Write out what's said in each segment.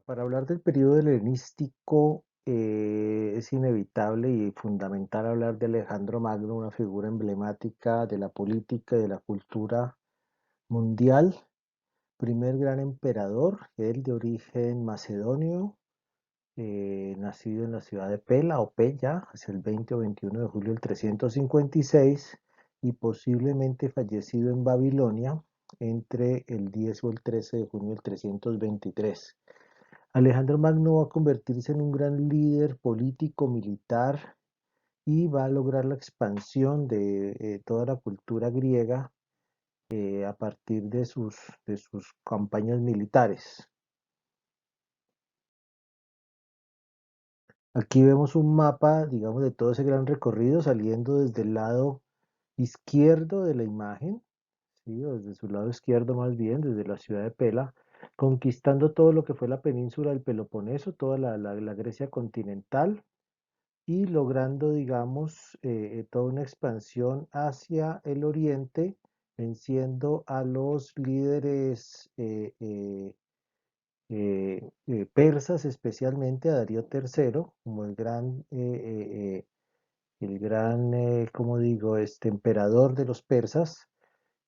Para hablar del periodo helenístico, es inevitable y fundamental hablar de Alejandro Magno, una figura emblemática de la política y de la cultura mundial, primer gran emperador, él de origen macedonio, nacido en la ciudad de Pela o Pella, hacia el 20 o 21 de julio del 356 y posiblemente fallecido en Babilonia entre el 10 o el 13 de junio del 323. Alejandro Magno va a convertirse en un gran líder político, militar y va a lograr la expansión de toda la cultura griega a partir de sus campañas militares. Aquí vemos un mapa, digamos, de todo ese gran recorrido saliendo desde el lado izquierdo de la imagen, ¿sí? O desde su lado izquierdo más bien, desde la ciudad de Pela, conquistando todo lo que fue la península del Peloponeso, toda la Grecia continental, y logrando, digamos, toda una expansión hacia el oriente, venciendo a los líderes persas, especialmente a Darío III, como como digo, este emperador de los persas,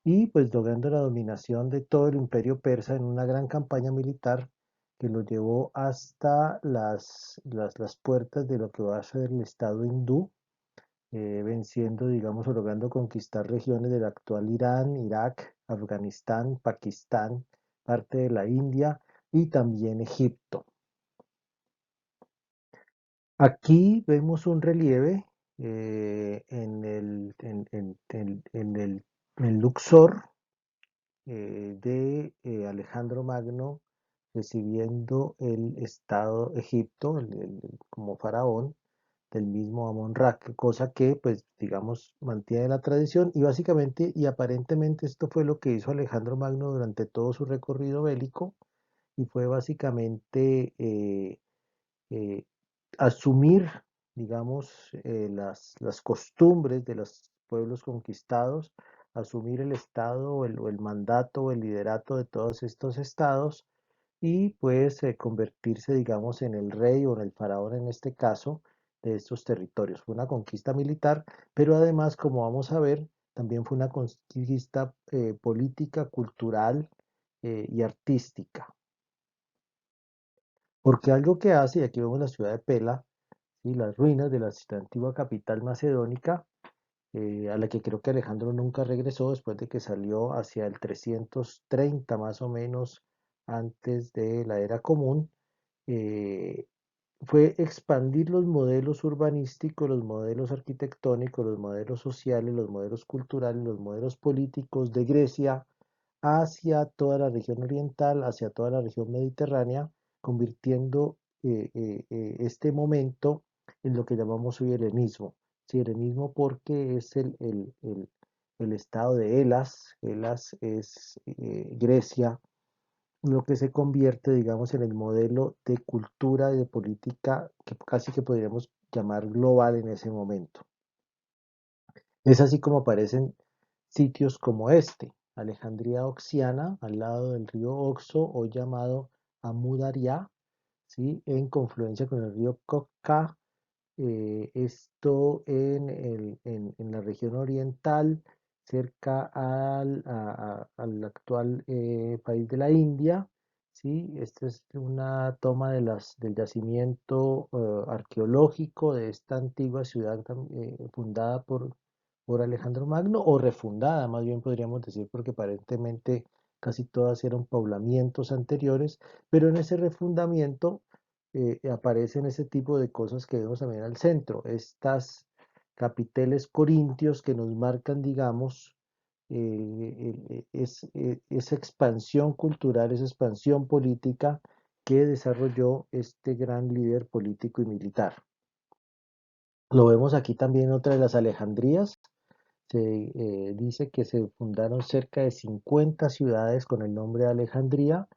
y pues logrando la dominación de todo el imperio persa en una gran campaña militar que lo llevó hasta las puertas de lo que va a ser el estado hindú, venciendo, digamos, o logrando conquistar regiones del actual Irán, Irak, Afganistán, Pakistán, parte de la India y también Egipto. Aquí vemos un relieve en el Luxor de Alejandro Magno recibiendo el estado Egipto como faraón del mismo Amon-Ra, cosa que, pues, digamos, mantiene la tradición y básicamente y aparentemente esto fue lo que hizo Alejandro Magno durante todo su recorrido bélico y fue básicamente eh, asumir, digamos, las costumbres de los pueblos conquistados, asumir el estado o el mandato o el liderato de todos estos estados y pues convertirse, digamos, en el rey o en el faraón en este caso de estos territorios. Fue una conquista militar, pero además, como vamos a ver, también fue una conquista política, cultural y artística. Porque algo que hace, y aquí vemos la ciudad de Pela, ¿sí? Las ruinas de la antigua capital macedónica, a la que creo que Alejandro nunca regresó después de que salió hacia el 330 más o menos antes de la era común, eh, fue expandir los modelos urbanísticos, los modelos arquitectónicos, los modelos sociales, los modelos culturales, los modelos políticos de Grecia hacia toda la región oriental, hacia toda la región mediterránea, convirtiendo este momento en lo que llamamos hoy helenismo. Sí, helenismo porque es el estado de Elas, Elas es Grecia, lo que se convierte, digamos, en el modelo de cultura y de política que casi que podríamos llamar global en ese momento. Es así como aparecen sitios como este, Alejandría Oxiana, al lado del río Oxo, hoy llamado Amudarya, ¿sí? En confluencia con el río Kokka, esto en la región oriental, cerca al actual país de la India, ¿sí? Esta es una toma del yacimiento arqueológico de esta antigua ciudad fundada por Alejandro Magno, o refundada, más bien podríamos decir, porque aparentemente casi todas eran poblamientos anteriores, pero en ese refundamiento aparecen ese tipo de cosas que vemos también al centro, estas capiteles corintios que nos marcan, digamos, esa expansión cultural, esa expansión política que desarrolló este gran líder político y militar. Lo vemos aquí también en otra de las Alejandrías. Se dice que se fundaron cerca de 50 ciudades con el nombre de Alejandría.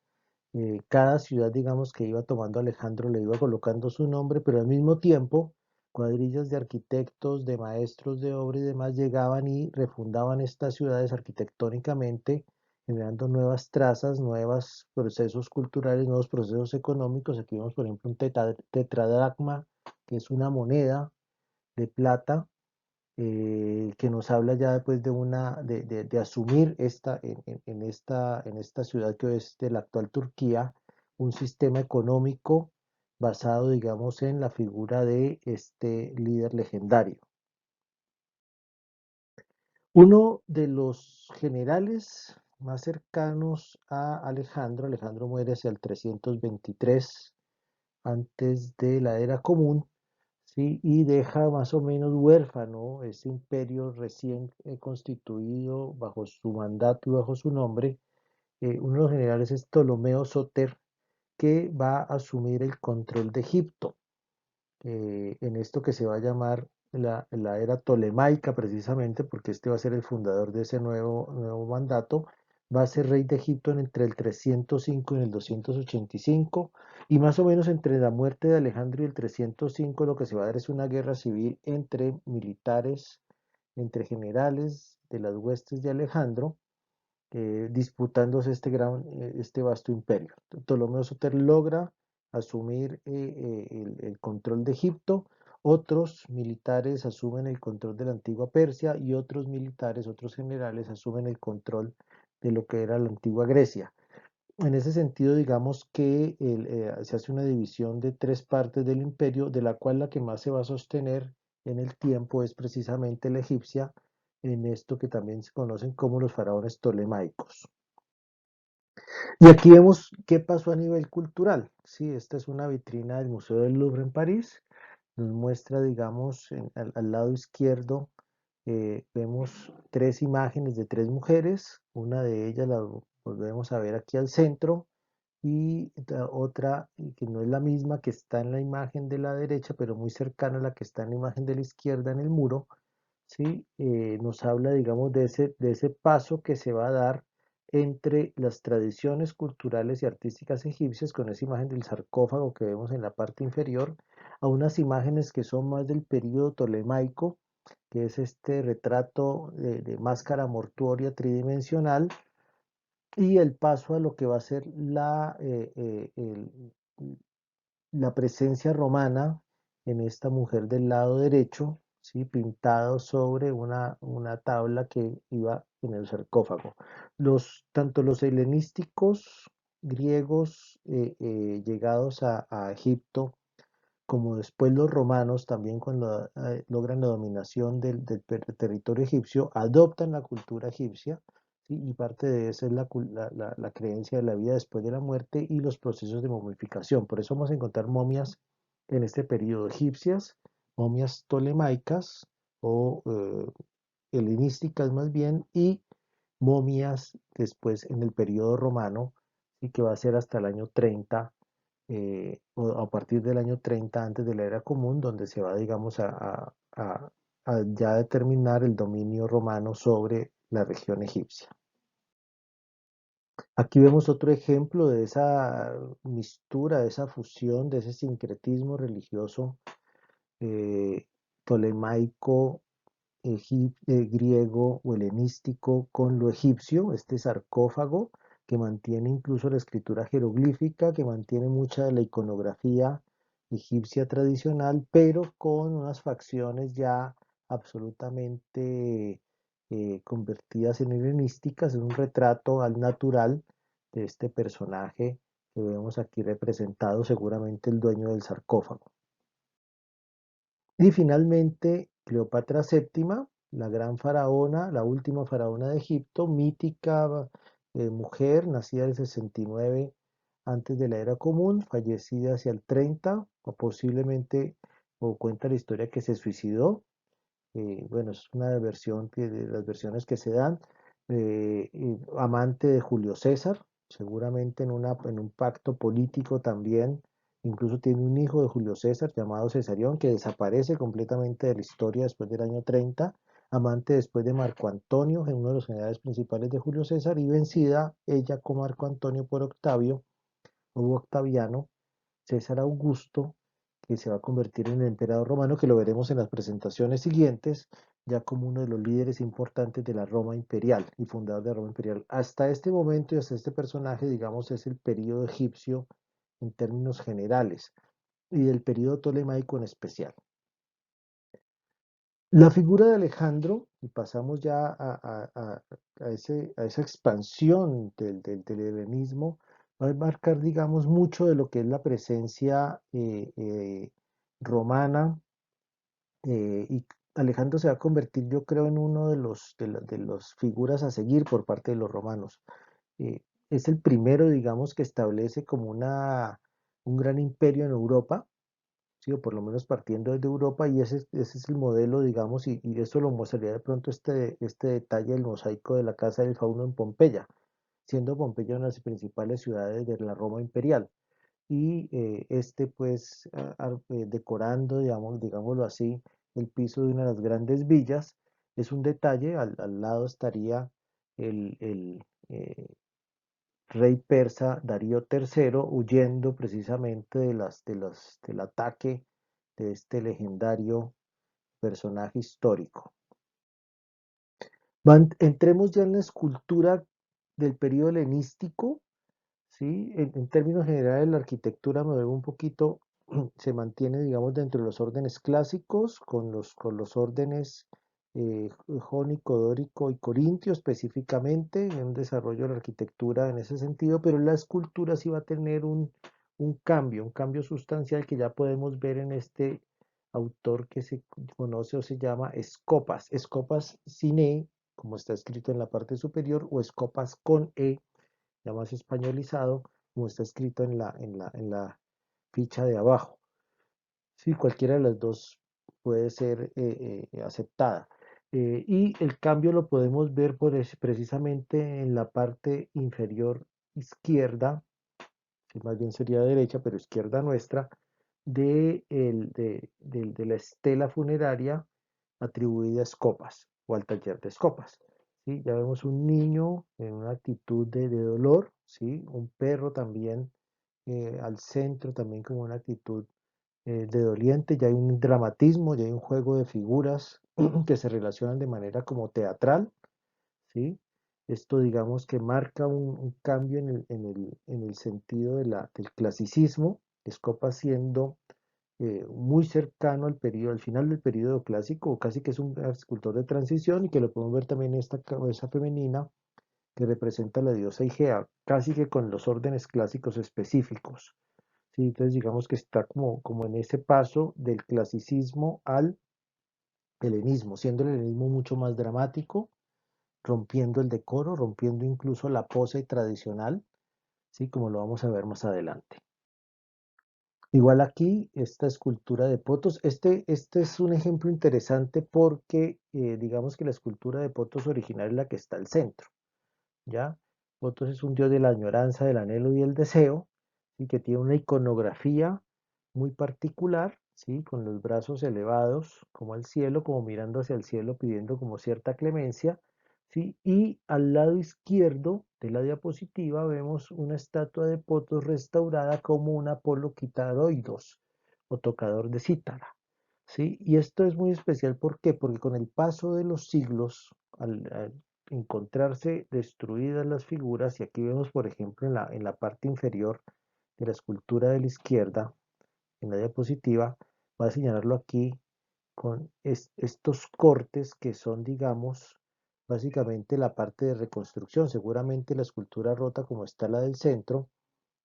Cada ciudad, digamos, que iba tomando Alejandro le iba colocando su nombre, pero al mismo tiempo cuadrillas de arquitectos, de maestros de obra y demás llegaban y refundaban estas ciudades arquitectónicamente generando nuevas trazas, nuevos procesos culturales, nuevos procesos económicos. Aquí vemos, por ejemplo, un tetradracma, que es una moneda de plata, que nos habla ya después de asumir en esta ciudad que es de la actual Turquía, un sistema económico basado, digamos, en la figura de este líder legendario. Uno de los generales más cercanos a Alejandro muere hacia el 323 antes de la era común, ¿sí? Y deja más o menos huérfano ese imperio recién constituido bajo su mandato y bajo su nombre. Uno de los generales es Ptolomeo Soter, que va a asumir el control de Egipto en esto que se va a llamar la era tolemaica, precisamente porque este va a ser el fundador de ese nuevo mandato. Va a ser rey de Egipto entre el 305 y el 285, y más o menos entre la muerte de Alejandro y el 305 lo que se va a dar es una guerra civil entre militares, entre generales de las huestes de Alejandro, disputándose este vasto imperio. Ptolomeo Soter logra asumir el control de Egipto, otros militares asumen el control de la antigua Persia y otros militares, otros generales asumen el control de lo que era la antigua Grecia. En ese sentido, digamos que se hace una división de tres partes del imperio, de la cual la que más se va a sostener en el tiempo es precisamente la egipcia, en esto que también se conocen como los faraones tolemaicos. Y aquí vemos qué pasó a nivel cultural. Sí, esta es una vitrina del Museo del Louvre en París. Nos muestra, digamos, al lado izquierdo, vemos tres imágenes de tres mujeres. Una de ellas la volvemos a ver aquí al centro, y otra que no es la misma, que está en la imagen de la derecha, pero muy cercana a la que está en la imagen de la izquierda en el muro. ¿Sí? Nos habla, digamos, de ese paso que se va a dar entre las tradiciones culturales y artísticas egipcias, con esa imagen del sarcófago que vemos en la parte inferior, a unas imágenes que son más del periodo tolemaico, que es este retrato de máscara mortuoria tridimensional, y el paso a lo que va a ser la presencia romana en esta mujer del lado derecho, ¿sí? Pintado sobre una tabla que iba en el sarcófago. Tanto los helenísticos griegos llegados a Egipto, como después los romanos, también cuando logran la dominación del territorio egipcio, adoptan la cultura egipcia, ¿sí? Y parte de eso es la creencia de la vida después de la muerte y los procesos de momificación. Por eso vamos a encontrar momias en este periodo egipcias, momias tolemaicas o helenísticas más bien, y momias después en el periodo romano, y que va a ser hasta el año 30, o a partir del año 30 antes de la era común, donde se va, digamos, a ya determinar el dominio romano sobre la región egipcia. Aquí vemos otro ejemplo de esa mistura, de esa fusión, de ese sincretismo religioso eh, tolemaico, griego o helenístico con lo egipcio, este sarcófago que mantiene incluso la escritura jeroglífica, que mantiene mucha de la iconografía egipcia tradicional, pero con unas facciones ya absolutamente convertidas en helenísticas, en un retrato al natural de este personaje que vemos aquí representado, seguramente el dueño del sarcófago. Y finalmente, Cleopatra VII, la gran faraona, la última faraona de Egipto, mítica mujer, nacida en el 69 antes de la era común, fallecida hacia el 30, o posiblemente, o cuenta la historia que se suicidó. Bueno, es una de las versiones que se dan. Amante de Julio César, seguramente en un pacto político también. Incluso tiene un hijo de Julio César llamado Cesarión, que desaparece completamente de la historia después del año 30. Amante después de Marco Antonio, uno de los generales principales de Julio César, y vencida ella con Marco Antonio por Octavio o Octaviano, César Augusto, que se va a convertir en el emperador romano, que lo veremos en las presentaciones siguientes. ya como uno de los líderes importantes de la Roma imperial y fundador de la Roma imperial. Hasta este momento y hasta este personaje, digamos, es el periodo egipcio en términos generales y del periodo tolemaico en especial. La figura de Alejandro, y pasamos ya a esa expansión del helenismo, va a marcar, digamos, mucho de lo que es la presencia romana, y Alejandro se va a convertir, yo creo, en uno de las figuras a seguir por parte de los romanos. Es el primero, digamos, que establece como un gran imperio en Europa, ¿sí? O por lo menos partiendo desde Europa, y ese es el modelo, digamos, y eso lo mostraría de pronto este detalle del mosaico de la Casa del Fauno en Pompeya, siendo Pompeya una de las principales ciudades de la Roma imperial. Y pues decorando, digamos, digámoslo así, el piso de una de las grandes villas, es un detalle, al lado estaría el rey persa Darío III huyendo precisamente del ataque de este legendario personaje histórico. Entremos ya en la escultura del periodo helenístico, ¿sí? En términos generales, la arquitectura me mueve un poquito, se mantiene, digamos, dentro de los órdenes clásicos, con los órdenes jónico, dórico y corintio específicamente, en un desarrollo de la arquitectura en ese sentido, pero la escultura sí va a tener un cambio sustancial que ya podemos ver en este autor que se conoce o se llama Escopas sin E, como está escrito en la parte superior, o Escopas con E, ya más españolizado, como está escrito en la ficha de abajo. Sí, cualquiera de las dos puede ser aceptada. Y el cambio lo podemos ver precisamente en la parte inferior izquierda, que más bien sería derecha, pero izquierda nuestra, de la estela funeraria atribuida a Escopas o al taller de Escopas. ¿Sí? Ya vemos un niño en una actitud de dolor, ¿sí? Un perro también al centro, también como una actitud de doliente, ya hay un dramatismo, ya hay un juego de figuras que se relacionan de manera como teatral, ¿sí? Esto digamos que marca un cambio en el sentido del clasicismo, Escopa siendo muy cercano al final del periodo clásico, o casi que es un escultor de transición, y que lo podemos ver también en esta cabeza femenina que representa a la diosa Igea, casi que con los órdenes clásicos específicos. ¿Sí? Entonces digamos que está como en ese paso del clasicismo al helenismo, siendo el helenismo mucho más dramático, rompiendo el decoro, rompiendo incluso la pose tradicional, ¿sí? Como lo vamos a ver más adelante. Igual aquí, esta escultura de Potos, este es un ejemplo interesante porque digamos que la escultura de Potos original es la que está al centro, ¿ya? Potos es un dios de la añoranza, del anhelo y el deseo, y que tiene una iconografía muy particular, ¿sí? Con los brazos elevados como al cielo, como mirando hacia el cielo, pidiendo como cierta clemencia, ¿sí? Y al lado izquierdo de la diapositiva vemos una estatua de Potos restaurada como un Apolo quitaroidos o tocador de cítara, ¿sí? Y esto es muy especial, ¿por qué? Porque con el paso de los siglos, al encontrarse destruidas las figuras, y aquí vemos, por ejemplo, en la parte inferior de la escultura de la izquierda, en la diapositiva, voy a señalarlo aquí con estos cortes que son, digamos, básicamente la parte de reconstrucción. Seguramente la escultura rota como está la del centro,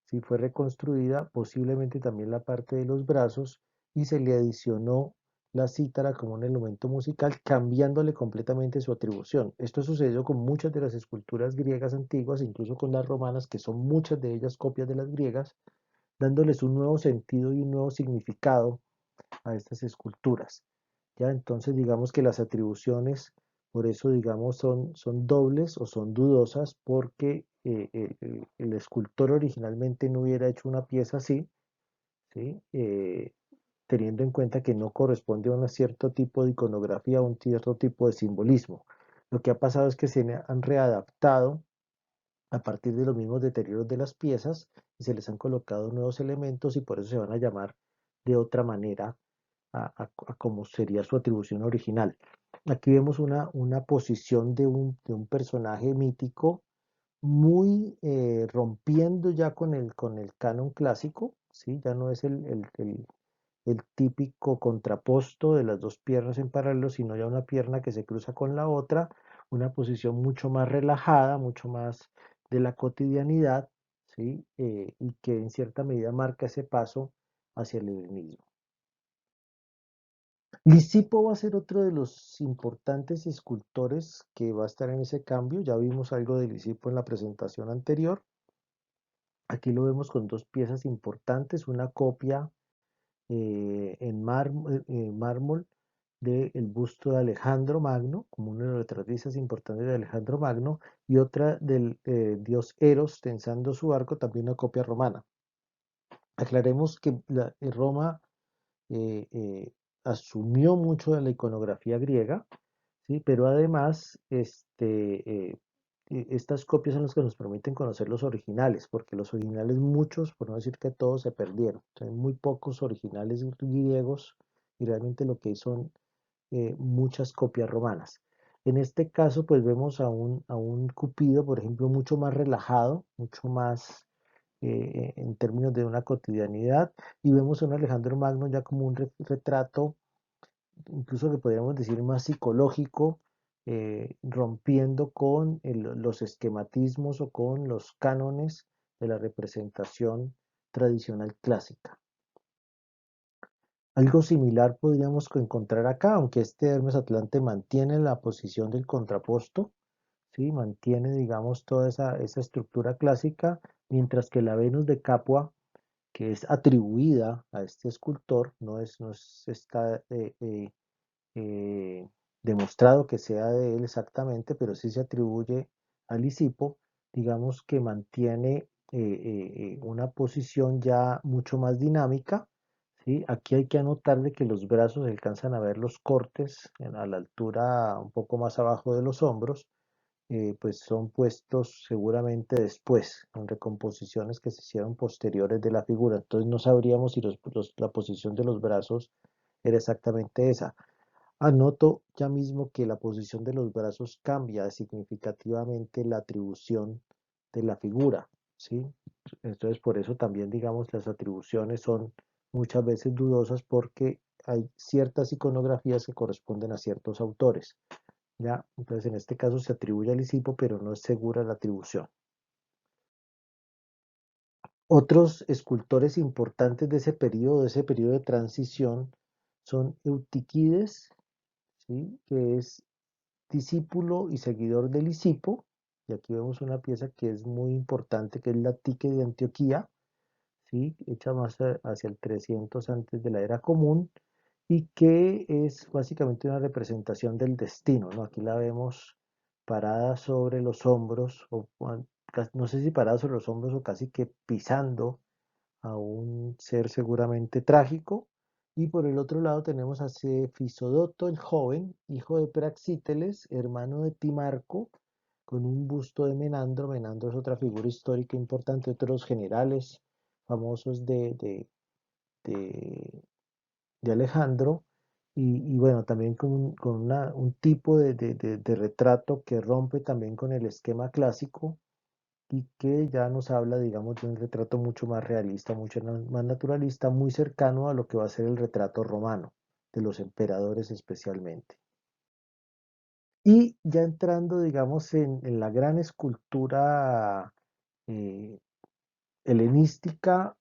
si fue reconstruida, posiblemente también la parte de los brazos, y se le adicionó la cítara como un elemento musical, cambiándole completamente su atribución. Esto sucedió con muchas de las esculturas griegas antiguas, incluso con las romanas, que son muchas de ellas copias de las griegas, dándoles un nuevo sentido y un nuevo significado a estas esculturas. Ya entonces digamos que las atribuciones, por eso digamos son dobles o son dudosas, porque el escultor originalmente no hubiera hecho una pieza así, ¿sí? Teniendo en cuenta que no corresponde a un cierto tipo de iconografía, a un cierto tipo de simbolismo. Lo que ha pasado es que se han readaptado a partir de los mismos deterioros de las piezas, y se les han colocado nuevos elementos, y por eso se van a llamar de otra manera a como sería su atribución original. Aquí vemos una posición de un personaje mítico muy rompiendo ya con el canon clásico, ¿sí? Ya no es el típico contraposto de las dos piernas en paralelo, sino ya una pierna que se cruza con la otra, una posición mucho más relajada, mucho más de la cotidianidad, ¿sí? Y que en cierta medida marca ese paso hacia el helenismo. Lisipo va a ser otro de los importantes escultores que va a estar en ese cambio. Ya vimos algo de Lisipo en la presentación anterior. Aquí lo vemos con dos piezas importantes, una copia en mármol del busto de Alejandro Magno, como uno de los retratistas importantes de Alejandro Magno, y otra del dios Eros tensando su arco, también una copia romana. Aclaremos que Roma eh, eh, asumió mucho de la iconografía griega, ¿sí? Pero además estas copias son las que nos permiten conocer los originales, porque los originales muchos, por no decir que todos, se perdieron. O sea, hay muy pocos originales griegos y realmente lo que hay son muchas copias romanas. En este caso, pues vemos a un Cupido, por ejemplo, mucho más relajado, mucho más en términos de una cotidianidad, y vemos a un Alejandro Magno ya como un retrato, incluso que podríamos decir más psicológico, rompiendo con los esquematismos o con los cánones de la representación tradicional clásica. Algo similar podríamos encontrar acá, aunque este Hermes Atlante mantiene la posición del contraposto, ¿sí? Mantiene, digamos, toda esa estructura clásica, mientras que la Venus de Capua, que es atribuida a este escultor, no está eh, demostrado que sea de él exactamente, pero sí se atribuye a Lisipo, digamos que mantiene una posición ya mucho más dinámica, ¿sí? Aquí hay que anotar de que los brazos alcanzan a ver los cortes a la altura un poco más abajo de los hombros, pues son puestos seguramente después, en recomposiciones que se hicieron posteriores de la figura. Entonces no sabríamos si la posición de los brazos era exactamente esa. Anoto ya mismo que la posición de los brazos cambia significativamente la atribución de la figura, ¿sí? Entonces por eso también, digamos, las atribuciones son muchas veces dudosas porque hay ciertas iconografías que corresponden a ciertos autores, ¿ya? Entonces en este caso se atribuye a Lisipo, pero no es segura la atribución. Otros escultores importantes de ese periodo de transición, son Eutiquides, ¿sí? Que es discípulo y seguidor de Lisipo, y aquí vemos una pieza que es muy importante, que es la Tique de Antioquía, ¿sí? Hecha más hacia el 300 antes de la era común, y que es básicamente una representación del destino, ¿no? Aquí la vemos parada sobre los hombros, no sé si parada sobre los hombros o casi que pisando a un ser seguramente trágico. Y por el otro lado tenemos a Fisodoto el joven, hijo de Praxíteles, hermano de Timarco, con un busto de Menandro. Menandro es otra figura histórica importante, otros generales famosos de, de Alejandro. Y bueno, también con un tipo de retrato que rompe también con el esquema clásico y que ya nos habla, digamos, de un retrato mucho más realista, mucho más naturalista, muy cercano a lo que va a ser el retrato romano, de los emperadores especialmente. Y ya entrando, digamos, en la gran escultura eh, helenística,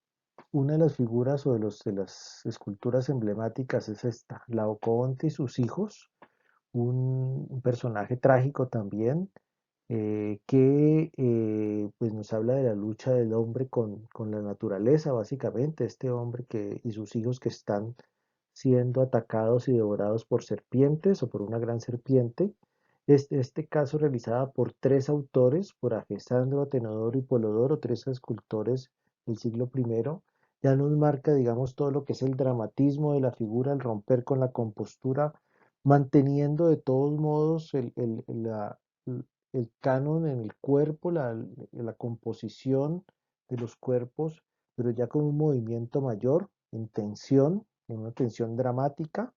una de las figuras o de las esculturas emblemáticas es esta, Laocoonte y sus hijos, un personaje trágico también, que pues nos habla de la lucha del hombre con la naturaleza, básicamente, este hombre y sus hijos que están siendo atacados y devorados por serpientes o por una gran serpiente. Este caso realizada por tres autores, por Agesandro, Atenodoro y Polodoro, tres escultores del siglo I, ya nos marca, digamos, todo lo que es el dramatismo de la figura, el romper con la compostura, manteniendo de todos modos el canon en el cuerpo, la composición de los cuerpos, pero ya con un movimiento mayor, en tensión, en una tensión dramática,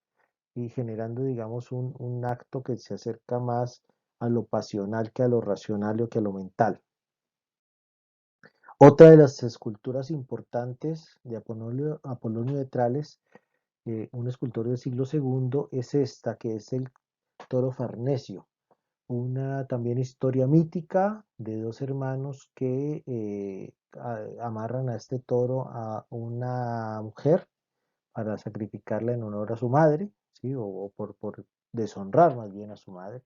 y generando, digamos, un acto que se acerca más a lo pasional que a lo racional o que a lo mental. Otra de las esculturas importantes de Apolonio de Trales, un escultor del siglo II, es esta, que es el toro Farnesio, una también historia mítica de dos hermanos que amarran a este toro a una mujer para sacrificarla en honor a su madre, ¿sí? O por deshonrar más bien a su madre,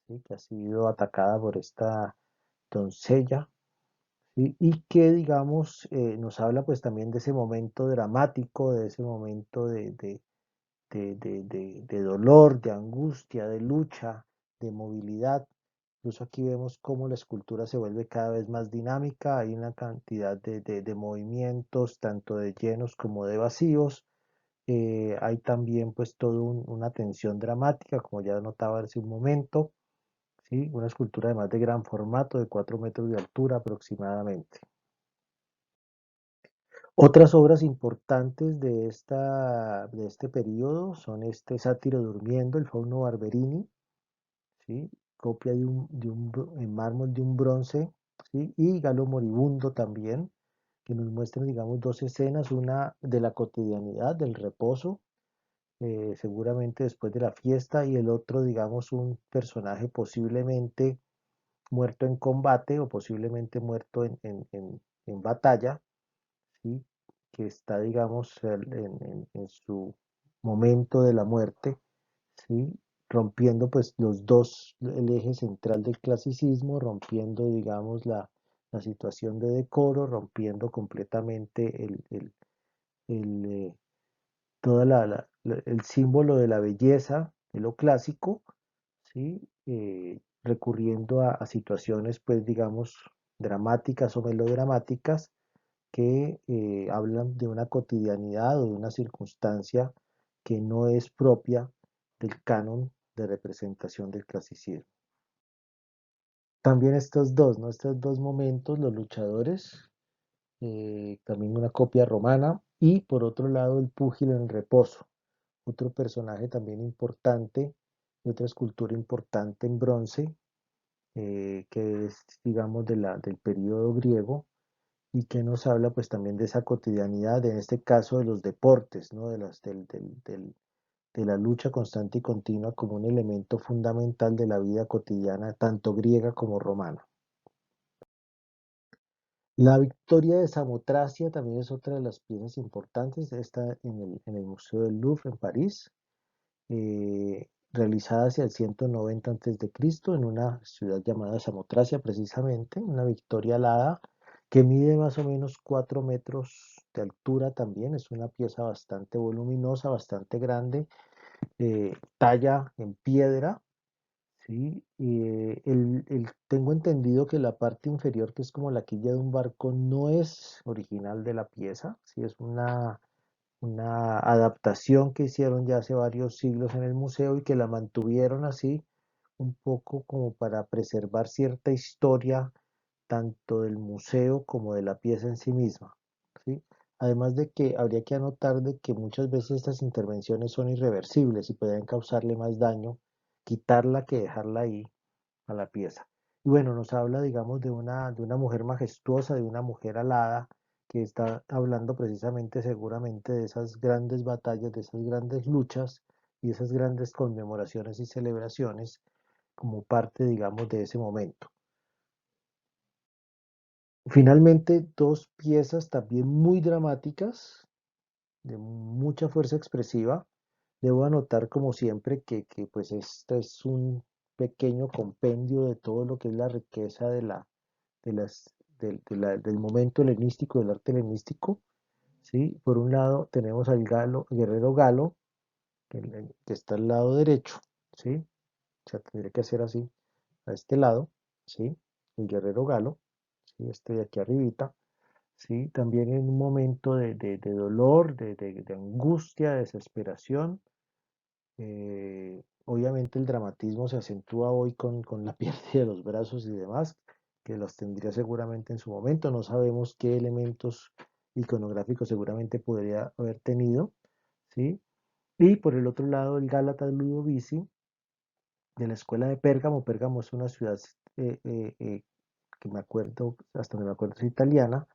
¿sí? Que ha sido atacada por esta doncella, ¿sí? Y que, digamos, nos habla pues también de ese momento dramático, de ese momento de dolor, de angustia, de lucha, de movilidad. Incluso aquí vemos cómo la escultura se vuelve cada vez más dinámica, hay una cantidad de movimientos, tanto de llenos como de vacíos. Hay también pues toda una tensión dramática, como ya notaba hace un momento, ¿sí? Una escultura además de gran formato, de 4 metros de altura aproximadamente. Otras obras importantes de este periodo son este Sátiro durmiendo, el Fauno Barberini, ¿sí? Copia en mármol de un bronce, ¿sí? Y Galo Moribundo también, que nos muestran, digamos, dos escenas, una de la cotidianidad, del reposo, seguramente después de la fiesta, y el otro, digamos, un personaje posiblemente muerto en combate o posiblemente muerto en batalla, ¿sí? Que está, digamos, en su momento de la muerte, ¿sí? Rompiendo pues los dos, el eje central del clasicismo, rompiendo, digamos, la situación de decoro, rompiendo completamente el, toda el símbolo de la belleza, de lo clásico, ¿sí? Recurriendo a situaciones, pues, digamos, dramáticas o melodramáticas que hablan de una cotidianidad o de una circunstancia que no es propia del canon de representación del clasicismo. También estos dos, ¿no? Estos dos momentos, los luchadores, también una copia romana, y por otro lado el púgil en reposo, otro personaje también importante, de otra escultura importante en bronce, que es, digamos, del periodo griego, y que nos habla pues también de esa cotidianidad, en este caso de los deportes, ¿no? De la lucha constante y continua como un elemento fundamental de la vida cotidiana, tanto griega como romana. La Victoria de Samotracia también es otra de las piezas importantes, está en el Museo del Louvre en París, realizada hacia el 190 a.C. en una ciudad llamada Samotracia, precisamente, una victoria alada que mide más o menos 4 metros de altura también, es una pieza bastante voluminosa, bastante grande, talla en piedra, ¿sí? Tengo entendido que la parte inferior, que es como la quilla de un barco, no es original de la pieza, ¿sí? Es una adaptación que hicieron ya hace varios siglos en el museo y que la mantuvieron así un poco como para preservar cierta historia tanto del museo como de la pieza en sí misma, ¿sí? Además de que habría que anotar de que muchas veces estas intervenciones son irreversibles y pueden causarle más daño quitarla que dejarla ahí a la pieza. Y bueno, nos habla, digamos, de una mujer majestuosa, de una mujer alada, que está hablando precisamente, seguramente, de esas grandes batallas, de esas grandes luchas y esas grandes conmemoraciones y celebraciones como parte, digamos, de ese momento. Finalmente, dos piezas también muy dramáticas, de mucha fuerza expresiva. Debo anotar, como siempre, pues este es un pequeño compendio de todo lo que es la riqueza de las, del momento helenístico, del arte helenístico, ¿sí? Por un lado tenemos al guerrero galo, que está al lado derecho, ¿sí? O sea, tendría que hacer así, a este lado, ¿sí? El guerrero galo, ¿sí? Este de aquí arribita, ¿sí? También en un momento de dolor, de angustia, de desesperación. Obviamente el dramatismo se acentúa hoy con la pérdida de los brazos y demás, que los tendría seguramente en su momento. No sabemos qué elementos iconográficos seguramente podría haber tenido, ¿sí? Y por el otro lado, el Gálatas Ludovisi, de la escuela de Pérgamo. Pérgamo es una ciudad que me acuerdo, hasta donde me acuerdo es italiana,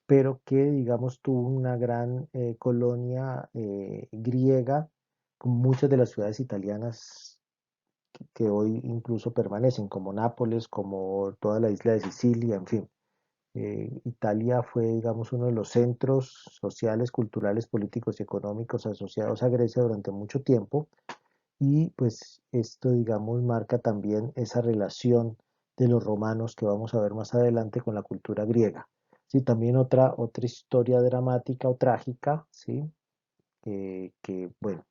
pero que digamos tuvo una gran colonia griega, con muchas de las ciudades italianas que hoy incluso permanecen, como Nápoles, como toda la isla de Sicilia, en fin. Italia fue, digamos, uno de los centros sociales, culturales, políticos y económicos asociados a Grecia durante mucho tiempo, y pues esto, digamos, marca también esa relación de los romanos que vamos a ver más adelante con la cultura griega. Sí, también otra historia dramática o trágica, ¿sí? Que bueno,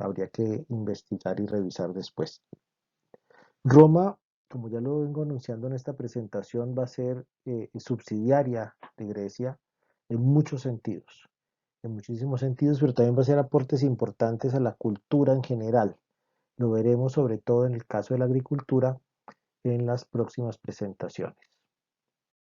habría que investigar y revisar después. Roma, como ya lo vengo anunciando en esta presentación, va a ser subsidiaria de Grecia en muchos sentidos, en muchísimos sentidos, pero también va a ser aportes importantes a la cultura en general. Lo veremos sobre todo en el caso de la agricultura en las próximas presentaciones.